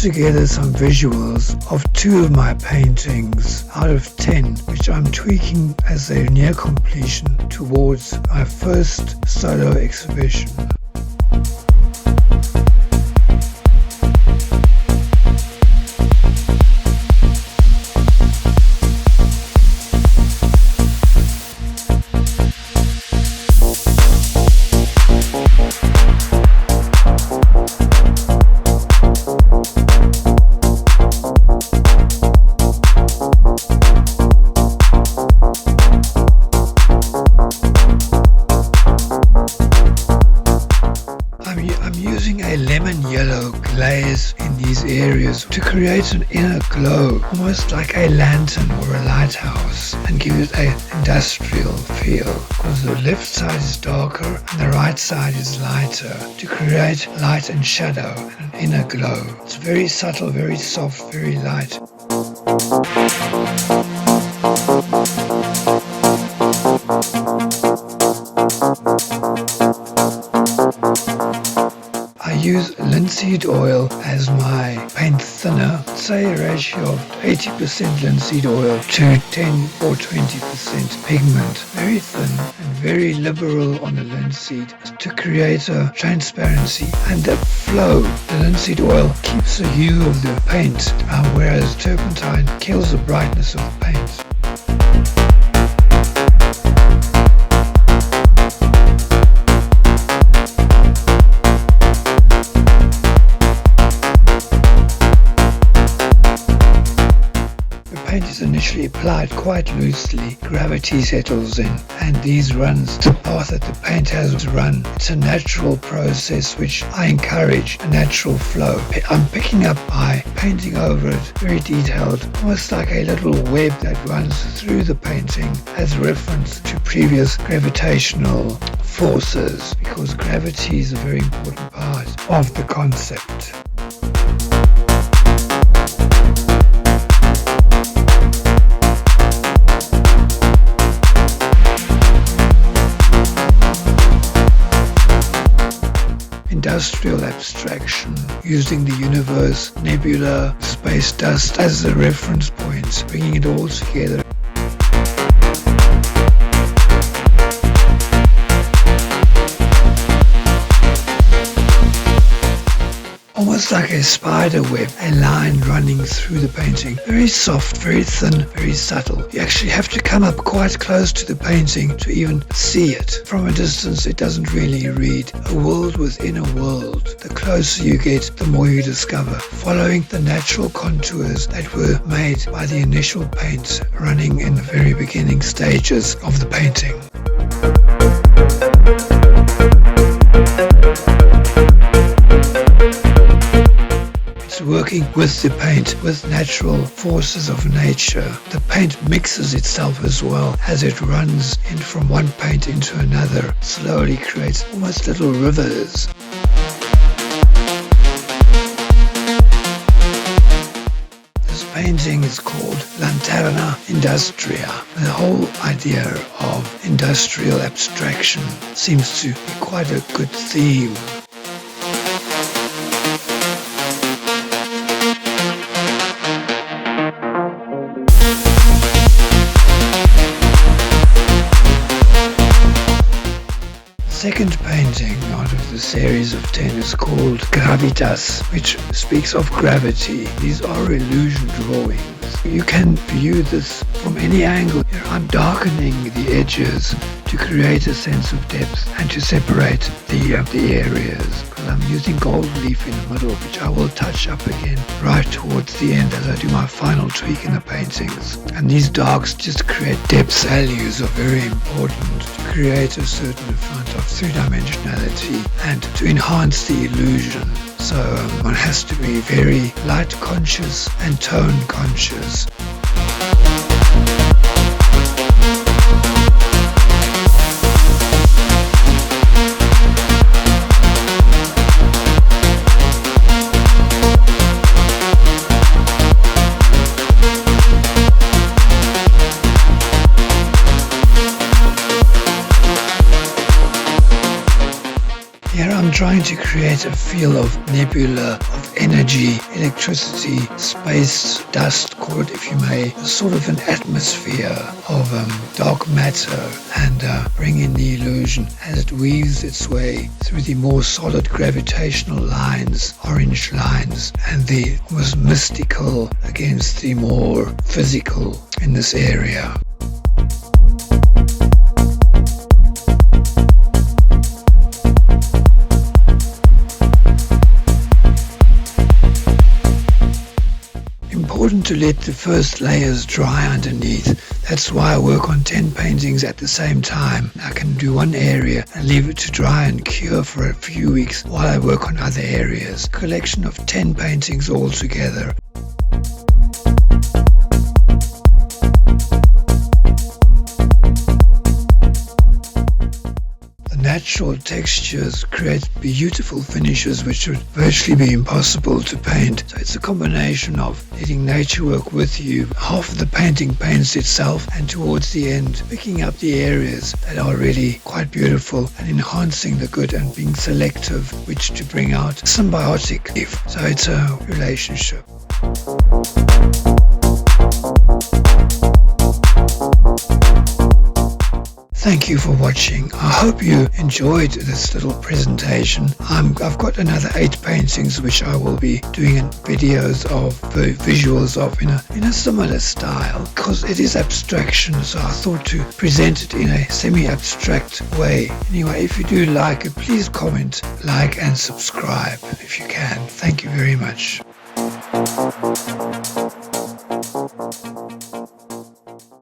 together some visuals of 2 of my paintings out of 10, which I'm tweaking as they near completion towards my first solo exhibition. I'm using a lemon yellow glaze in these areas to create an inner glow, almost like a lantern or a lighthouse, and give it an industrial feel, because the left side is darker and the right side is lighter, to create light and shadow and an inner glow. It's very subtle, very soft, very light. I use linseed oil as my paint thinner, say a ratio of 80% linseed oil to 10 or 20% pigment. Very thin and very liberal on the linseed to create a transparency and a flow. The linseed oil keeps the hue of the paint, whereas turpentine kills the brightness of the paint. Paint is initially applied quite loosely, gravity settles in, and these runs the path that the paint has run. It's a natural process which I encourage, a natural flow. I'm picking up by painting over it, very detailed, almost like a little web that runs through the painting as reference to previous gravitational forces, because gravity is a very important part of the concept. Industrial abstraction, using the universe, nebula, space dust as the reference points, bringing it all together. Almost like a spider web, a line running through the painting. Very soft, very thin, very subtle. You actually have to come up quite close to the painting to even see it. From a distance it doesn't really read. A world within a world. The closer you get, the more you discover, following the natural contours that were made by the initial paints running in the very beginning stages of the painting. Working with the paint, with natural forces of nature. The paint mixes itself as well as it runs in from one paint into another, slowly creates almost little rivers. This painting is called Lanterna Industria. The whole idea of industrial abstraction seems to be quite a good theme. Second painting out of the series of 10 is called Gravitas, which speaks of gravity. These are illusion drawings. You can view this from any angle. I'm darkening the edges to create a sense of depth and to separate the areas, because I'm using gold leaf in the middle, which I will touch up again right towards the end as I do my final tweak in the paintings. And these darks just create depth. Values are very important to create a certain amount of three-dimensionality and to enhance the illusion. So one has to be very light conscious and tone conscious. Here I'm I'm trying to create a feel of nebula, of energy, electricity, space, dust, call it if you may, a sort of an atmosphere of dark matter, and bring in the illusion as it weaves its way through the more solid gravitational lines, orange lines, and the almost mystical against the more physical in this area. Important to let the first layers dry underneath. That's why I work on 10 paintings at the same time. I can do one area and leave it to dry and cure for a few weeks while I work on other areas. Collection of 10 paintings all together. Natural textures create beautiful finishes which would virtually be impossible to paint. So it's a combination of letting nature work with you. Half of the painting paints itself, and towards the end picking up the areas that are really quite beautiful and enhancing the good and being selective which to bring out symbiotic. So it's a relationship. Thank you for watching. I hope you enjoyed this little presentation. I've got another 8 paintings which I will be doing videos of, visuals of in a similar style, because it is abstraction, so I thought to present it in a semi-abstract way. Anyway, if you do like it, please comment, like and subscribe if you can. Thank you very much.